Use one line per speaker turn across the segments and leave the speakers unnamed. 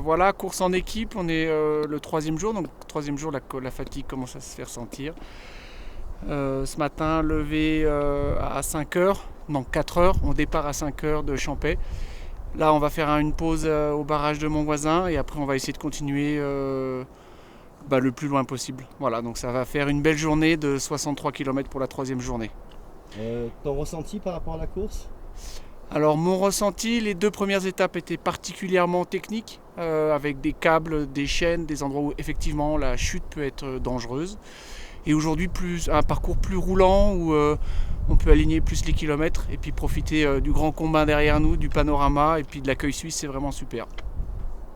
Voilà, course en équipe, on est le troisième jour, donc troisième jour la fatigue commence à se faire sentir. Ce matin, levé à 5 heures, non 4 heures, on départ à 5 heures de Champais. Là, on va faire une pause au barrage de Montvoisin et après on va essayer de continuer le plus loin possible. Voilà, donc ça va faire une belle journée de 63 km pour la troisième journée.
Ton ressenti par rapport à la course?
Alors mon ressenti, les deux premières étapes étaient particulièrement techniques, avec des câbles, des chaînes, des endroits où effectivement la chute peut être dangereuse. Et aujourd'hui, un parcours plus roulant où on peut aligner plus les kilomètres et puis profiter du grand combat derrière nous, du panorama et puis de l'accueil suisse, c'est vraiment super.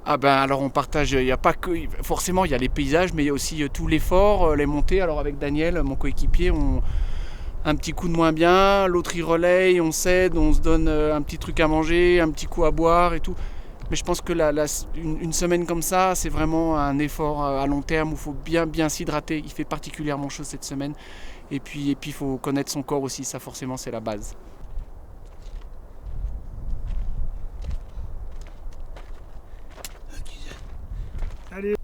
Ah ben alors on partage, il n'y a pas que, forcément il y a les paysages, mais il y a aussi tout l'effort, les montées. Alors avec Daniel, mon coéquipier, on un petit coup de moins bien, l'autre il relaye, on s'aide, on se donne un petit truc à manger, un petit coup à boire et tout. Mais je pense que une semaine comme ça, c'est vraiment un effort à long terme où il faut bien s'hydrater. Il fait particulièrement chaud cette semaine. Et puis il faut connaître son corps aussi, ça forcément c'est la base.
Allez.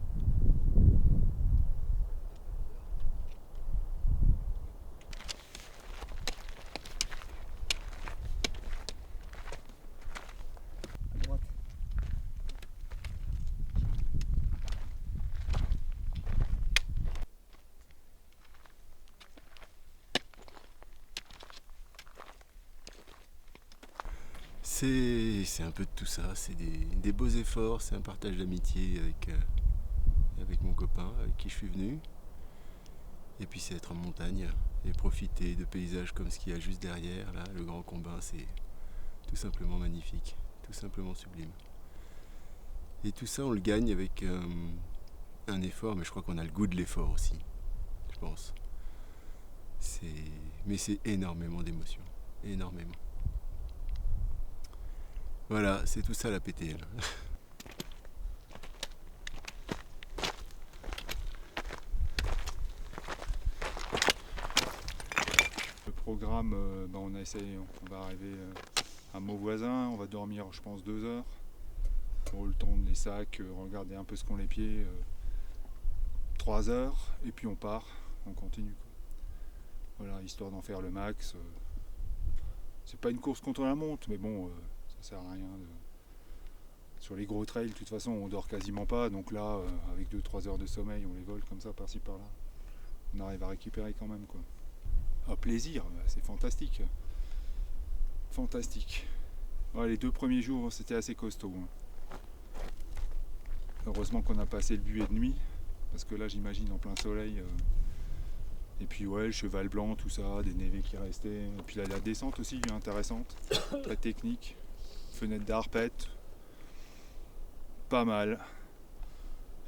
À droite.
C'est un peu de tout ça, c'est des beaux efforts, c'est un partage d'amitié avec mon copain avec qui je suis venu. Et puis c'est être en montagne et profiter de paysages comme ce qu'il y a juste derrière, là, le Grand Combin, c'est tout simplement magnifique, tout simplement sublime. Et tout ça on le gagne avec un effort, mais je crois qu'on a le goût de l'effort aussi, je pense. C'est... Mais c'est énormément d'émotions, énormément. Voilà, c'est tout ça la PTL.
Le programme, on va arriver à Mauvoisin, on va dormir je pense 2 heures. Pour le temps les sacs, regarder un peu ce qu'ont les pieds, 3 heures, et puis on part, on continue. Voilà, histoire d'en faire le max. C'est pas une course contre la montre, mais bon, ça sert à rien. Sur les gros trails, de toute façon, on dort quasiment pas, donc là, avec 2-3 heures de sommeil, on les vole comme ça, par-ci par-là. On arrive à récupérer quand même, quoi. Un plaisir, c'est fantastique. Fantastique. Ouais, les 2 premiers jours, c'était assez costaud. Heureusement qu'on a passé le buée de nuit, parce que là, j'imagine en plein soleil. Et puis ouais, le cheval blanc, tout ça, des névés qui restaient. Et puis là, la descente aussi, intéressante, très technique. Fenêtre d'Arpette, pas mal.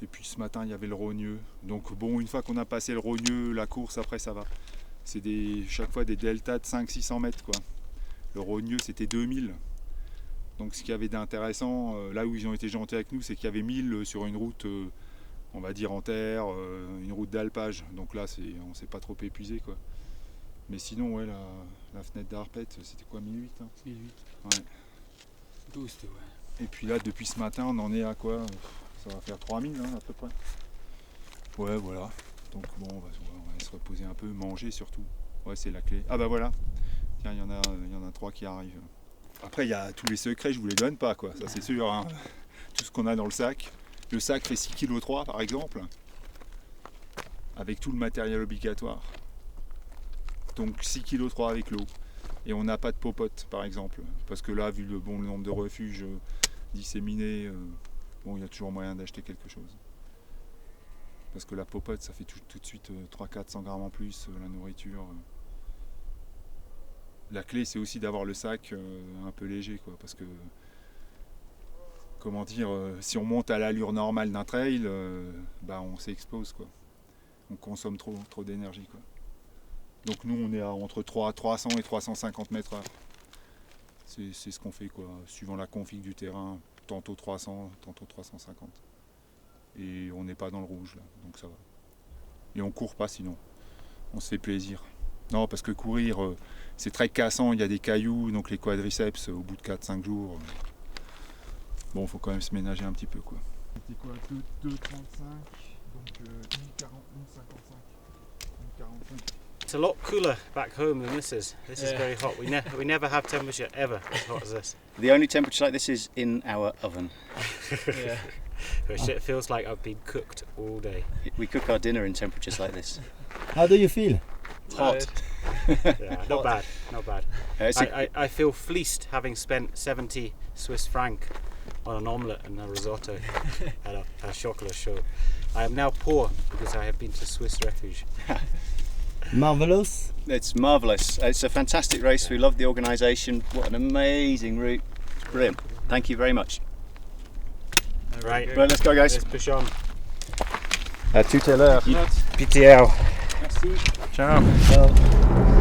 Et puis ce matin, il y avait le rogneux. Donc bon, une fois qu'on a passé le rogneux, la course, après, ça va. C'est chaque fois des deltas de 500-600 mètres, quoi. Le rogneux, c'était 2000. Donc ce qu'il y avait d'intéressant, là où ils ont été gentils avec nous, c'est qu'il y avait 1000 sur une route, on va dire en terre, une route d'alpage. Donc là, on s'est pas trop épuisé, quoi. Mais sinon, ouais, la fenêtre d'Arpette, c'était quoi, 1008 hein
1008.
Ouais.
12, ouais.
Et puis là, depuis ce matin, on en est à quoi? Ça va faire 3000 à peu près. Ouais, voilà. Donc bon, on va se reposer un peu, manger surtout. Ouais, c'est la clé. Ah bah voilà. Tiens, il y en a 3 qui arrivent. Après, il y a tous les secrets, je vous les donne pas, quoi. Ça, c'est sûr. Hein. Tout ce qu'on a dans le sac. Le sac fait 6,3 kg par exemple. Avec tout le matériel obligatoire. Donc 6,3 kg avec l'eau. Et on n'a pas de popote, par exemple. Parce que là, vu le nombre de refuges disséminés, il y a toujours moyen d'acheter quelque chose. Parce que la popote, ça fait tout de suite 300-400 grammes en plus, la nourriture. La clé, c'est aussi d'avoir le sac un peu léger, quoi. Parce que, comment dire, si on monte à l'allure normale d'un trail, on s'expose, quoi. On consomme trop d'énergie, quoi. Donc nous, on est entre 300 et 350 mètres heure. C'est ce qu'on fait, quoi, suivant la config du terrain, tantôt 300, tantôt 350. Et on n'est pas dans le rouge, là, donc ça va. Et on court pas sinon, on se fait plaisir. Non, parce que courir, c'est très cassant, il y a des cailloux, donc les quadriceps, au bout de 4-5 jours, bon, faut quand même se ménager un petit peu, quoi. C'était quoi, 2,35, donc 1,40, 1,55, 1,45.
It's a lot cooler back home than this is. This is very hot. We never have temperature ever as hot as this.
The only temperature like this is in our oven.
Yeah.
Which it feels like I've been cooked all day.
We cook our dinner in temperatures like this.
How do you feel?
Hot.
Yeah, not bad, not bad.
It's a-
I feel fleeced having spent 70 Swiss franc on an omelette and a risotto at a chocolate show. I am now poor because I have been to Swiss Refuge.
Marvelous.
It's marvellous. It's a fantastic race. We love the organisation. What an amazing route. It's brilliant. Thank you very much.
Right,
Right, let's go, guys.
let's push on.
À tout à l'heure.
PTL.
Merci.
Ciao.
So,